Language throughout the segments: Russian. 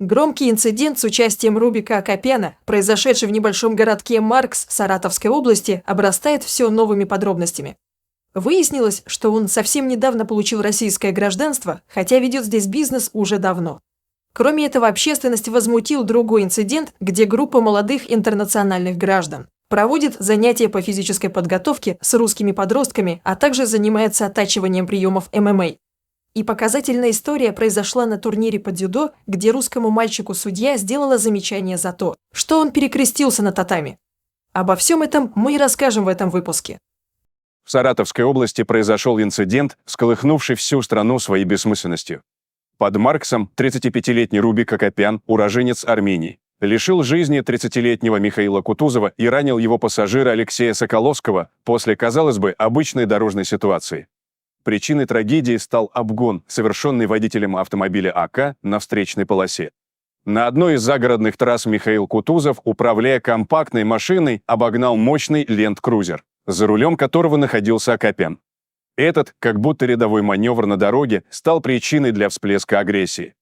Громкий инцидент с участием Рубика Акопяна, произошедший в небольшом городке Маркс Саратовской области, обрастает все новыми подробностями. Выяснилось, что он совсем недавно получил российское гражданство, хотя ведет здесь бизнес уже давно. Кроме этого, общественность возмутил другой инцидент, где группа молодых интернациональных граждан проводит занятия по физической подготовке с русскими подростками, а также занимается оттачиванием приемов ММА. И показательная история произошла на турнире по дзюдо, где русскому мальчику судья сделала замечание за то, что он перекрестился на татами. Обо всем этом мы и расскажем в этом выпуске. В Саратовской области произошел инцидент, всколыхнувший всю страну своей бессмысленностью. Под Марксом 35-летний Рубик Акопян, уроженец Армении, лишил жизни 30-летнего Михаила Кутузова и ранил его пассажира Алексея Соколовского после, казалось бы, обычной дорожной ситуации. Причиной трагедии стал обгон, совершенный водителем автомобиля АК на встречной полосе. На одной из загородных трасс Михаил Кутузов, управляя компактной машиной, обогнал мощный ленд-крузер, за рулем которого находился Акопян. Этот, как будто рядовой маневр на дороге, стал причиной для всплеска агрессии.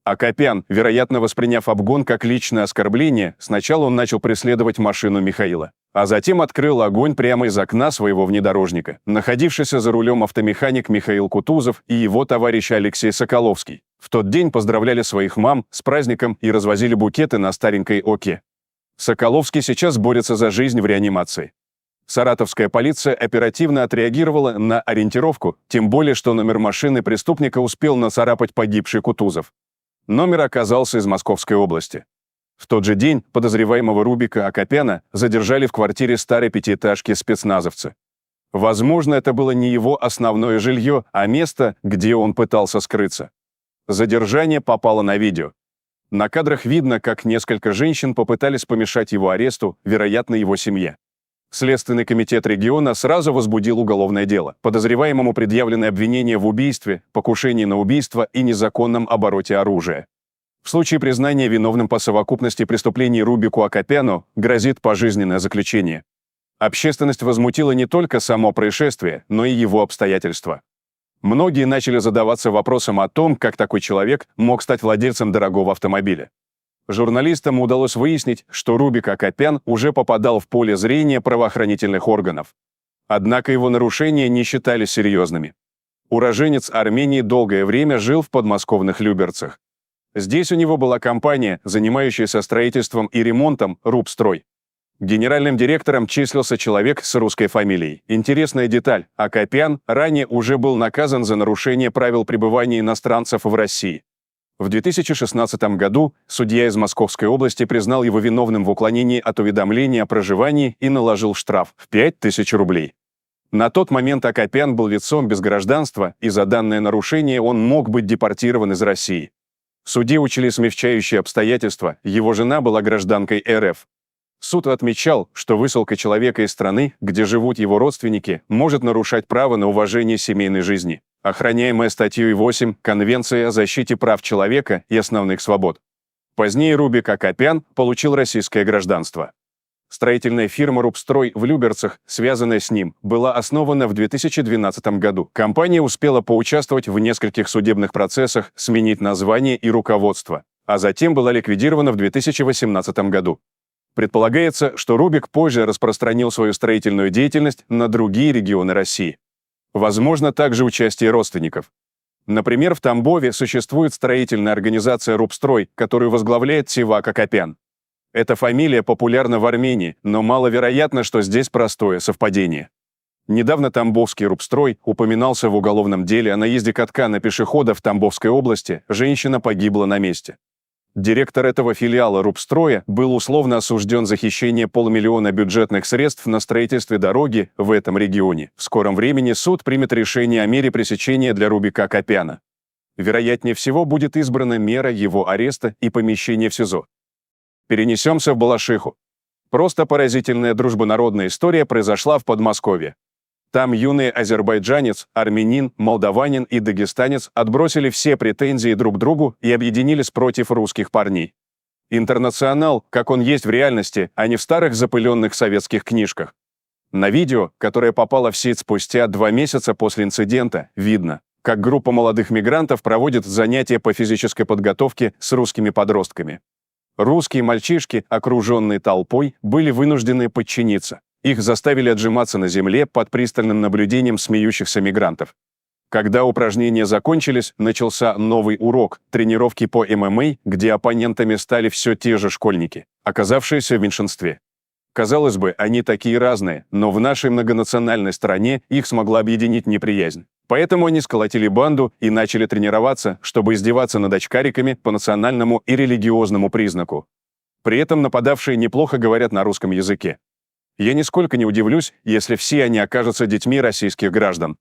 Акопян, вероятно, восприняв обгон как личное оскорбление, сначала он начал преследовать машину Михаила, а затем открыл огонь прямо из окна своего внедорожника, находившийся за рулем автомеханик Михаил Кутузов и его товарищ Алексей Соколовский. В тот день поздравляли своих мам с праздником и развозили букеты на старенькой Оке. Соколовский сейчас борется за жизнь в реанимации. Саратовская полиция оперативно отреагировала на ориентировку, тем более, что номер машины преступника успел нацарапать погибший Кутузов. Номер оказался из Московской области. В тот же день подозреваемого Рубика Акопяна задержали в квартире старой пятиэтажки спецназовцы. Возможно, это было не его основное жилье, а место, где он пытался скрыться. Задержание попало на видео. На кадрах видно, как несколько женщин попытались помешать его аресту, вероятно, его семье. Следственный комитет региона сразу возбудил уголовное дело. Подозреваемому предъявлены обвинения в убийстве, покушении на убийство и незаконном обороте оружия. В случае признания виновным по совокупности преступлений Рубику Акопяну грозит пожизненное заключение. Общественность возмутила не только само происшествие, но и его обстоятельства. Многие начали задаваться вопросом о том, как такой человек мог стать владельцем дорогого автомобиля. Журналистам удалось выяснить, что Рубик Акопян уже попадал в поле зрения правоохранительных органов. Однако его нарушения не считались серьезными. Уроженец Армении долгое время жил в подмосковных Люберцах. Здесь у него была компания, занимающаяся строительством и ремонтом «Рубстрой». Генеральным директором числился человек с русской фамилией. Интересная деталь: Акопян ранее уже был наказан за нарушение правил пребывания иностранцев в России. В 2016 году судья из Московской области признал его виновным в уклонении от уведомления о проживании и наложил штраф в 5000 рублей. На тот момент Акопян был лицом без гражданства, и за данное нарушение он мог быть депортирован из России. В суде учли смягчающие обстоятельства: его жена была гражданкой РФ. Суд отмечал, что высылка человека из страны, где живут его родственники, может нарушать право на уважение семейной жизни, охраняемое статьей 8 Конвенции о защите прав человека и основных свобод. Позднее Рубик Акопян получил российское гражданство. Строительная фирма «Рубстрой» в Люберцах, связанная с ним, была основана в 2012 году. Компания успела поучаствовать в нескольких судебных процессах, сменить название и руководство, а затем была ликвидирована в 2018 году. Предполагается, что Рубик позже распространил свою строительную деятельность на другие регионы России. Возможно также участие родственников. Например, в Тамбове существует строительная организация «Рубстрой», которую возглавляет Севак Акопян. Эта фамилия популярна в Армении, но маловероятно, что здесь простое совпадение. Недавно Тамбовский «Рубстрой» упоминался в уголовном деле о наезде катка на пешехода в Тамбовской области, женщина погибла на месте. Директор этого филиала «Рубстроя» был условно осужден за хищение $500 000 бюджетных средств на строительстве дороги в этом регионе. В скором времени суд примет решение о мере пресечения для Рубика Акопяна. Вероятнее всего, будет избрана мера его ареста и помещения в СИЗО. Перенесемся в Балашиху. Просто поразительная дружбонародная история произошла в Подмосковье. Там юный азербайджанец, армянин, молдаванин и дагестанец отбросили все претензии друг к другу и объединились против русских парней. Интернационал, как он есть в реальности, а не в старых запыленных советских книжках. На видео, которое попало в сеть спустя 2 месяца после инцидента, видно, как группа молодых мигрантов проводит занятия по физической подготовке с русскими подростками. Русские мальчишки, окруженные толпой, были вынуждены подчиниться. Их заставили отжиматься на земле под пристальным наблюдением смеющихся мигрантов. Когда упражнения закончились, начался новый урок – тренировки по ММА, где оппонентами стали все те же школьники, оказавшиеся в меньшинстве. Казалось бы, они такие разные, но в нашей многонациональной стране их смогла объединить неприязнь. Поэтому они сколотили банду и начали тренироваться, чтобы издеваться над очкариками по национальному и религиозному признаку. При этом нападавшие неплохо говорят на русском языке. Я нисколько не удивлюсь, если все они окажутся детьми российских граждан.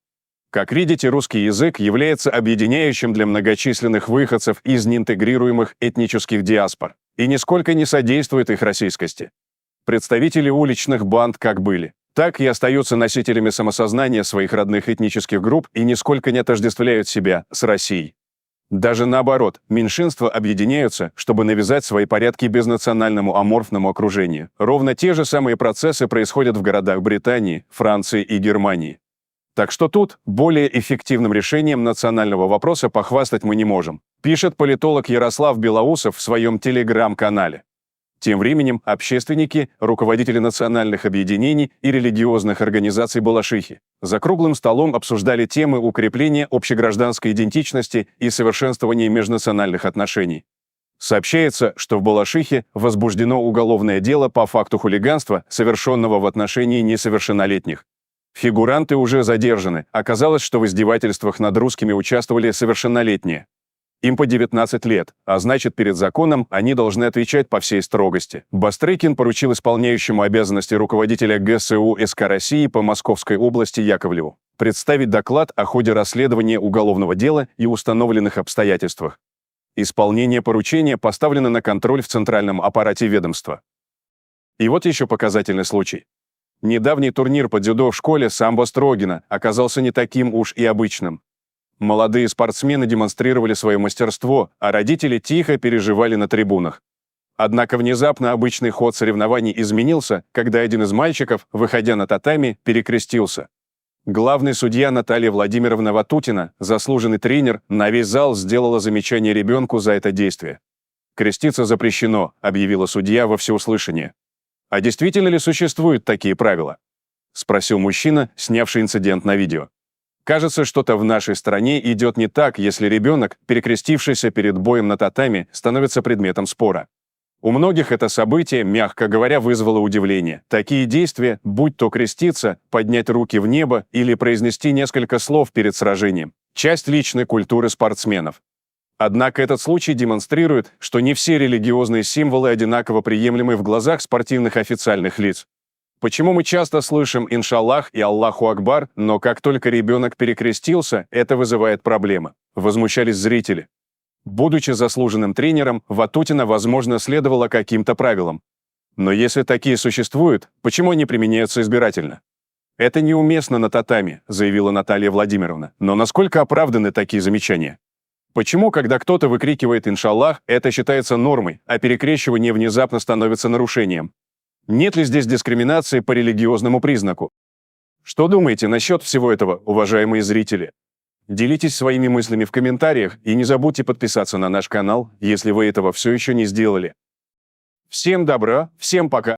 Как видите, русский язык является объединяющим для многочисленных выходцев из неинтегрируемых этнических диаспор и нисколько не содействует их российскости. Представители уличных банд как были, так и остаются носителями самосознания своих родных этнических групп и нисколько не отождествляют себя с Россией. Даже наоборот, меньшинства объединяются, чтобы навязать свои порядки безнациональному аморфному окружению. Ровно те же самые процессы происходят в городах Британии, Франции и Германии. Так что тут более эффективным решением национального вопроса похвастать мы не можем, пишет политолог Ярослав Белоусов в своем телеграм-канале. Тем временем общественники, руководители национальных объединений и религиозных организаций Балашихи за круглым столом обсуждали темы укрепления общегражданской идентичности и совершенствования межнациональных отношений. Сообщается, что в Балашихе возбуждено уголовное дело по факту хулиганства, совершенного в отношении несовершеннолетних. Фигуранты уже задержаны. Оказалось, что в издевательствах над русскими участвовали совершеннолетние. Им по 19 лет, а значит, перед законом они должны отвечать по всей строгости. Бастрыкин поручил исполняющему обязанности руководителя ГСУ СК России по Московской области Яковлеву представить доклад о ходе расследования уголовного дела и установленных обстоятельствах. Исполнение поручения поставлено на контроль в центральном аппарате ведомства. И вот еще показательный случай. Недавний турнир по дзюдо в школе самбо Строгина оказался не таким уж и обычным. Молодые спортсмены демонстрировали свое мастерство, а родители тихо переживали на трибунах. Однако внезапно обычный ход соревнований изменился, когда один из мальчиков, выходя на татами, перекрестился. Главный судья Наталья Владимировна Ватутина, заслуженный тренер, на весь зал сделала замечание ребенку за это действие. «Креститься запрещено», — объявила судья во всеуслышание. «А действительно ли существуют такие правила?» — спросил мужчина, снявший инцидент на видео. Кажется, что-то в нашей стране идет не так, если ребенок, перекрестившийся перед боем на татами, становится предметом спора. У многих это событие, мягко говоря, вызвало удивление. Такие действия, будь то креститься, поднять руки в небо или произнести несколько слов перед сражением, часть личной культуры спортсменов. Однако этот случай демонстрирует, что не все религиозные символы одинаково приемлемы в глазах спортивных официальных лиц. Почему мы часто слышим «Иншаллах» и «Аллаху Акбар», но как только ребенок перекрестился, это вызывает проблемы? Возмущались зрители. Будучи заслуженным тренером, Ватутина, возможно, следовала каким-то правилам. Но если такие существуют, почему они применяются избирательно? «Это неуместно на татами», заявила Наталья Владимировна. Но насколько оправданы такие замечания? Почему, когда кто-то выкрикивает «Иншаллах», это считается нормой, а перекрещивание внезапно становится нарушением? Нет ли здесь дискриминации по религиозному признаку? Что думаете насчет всего этого, уважаемые зрители? Делитесь своими мыслями в комментариях и не забудьте подписаться на наш канал, если вы этого все еще не сделали. Всем добра, всем пока!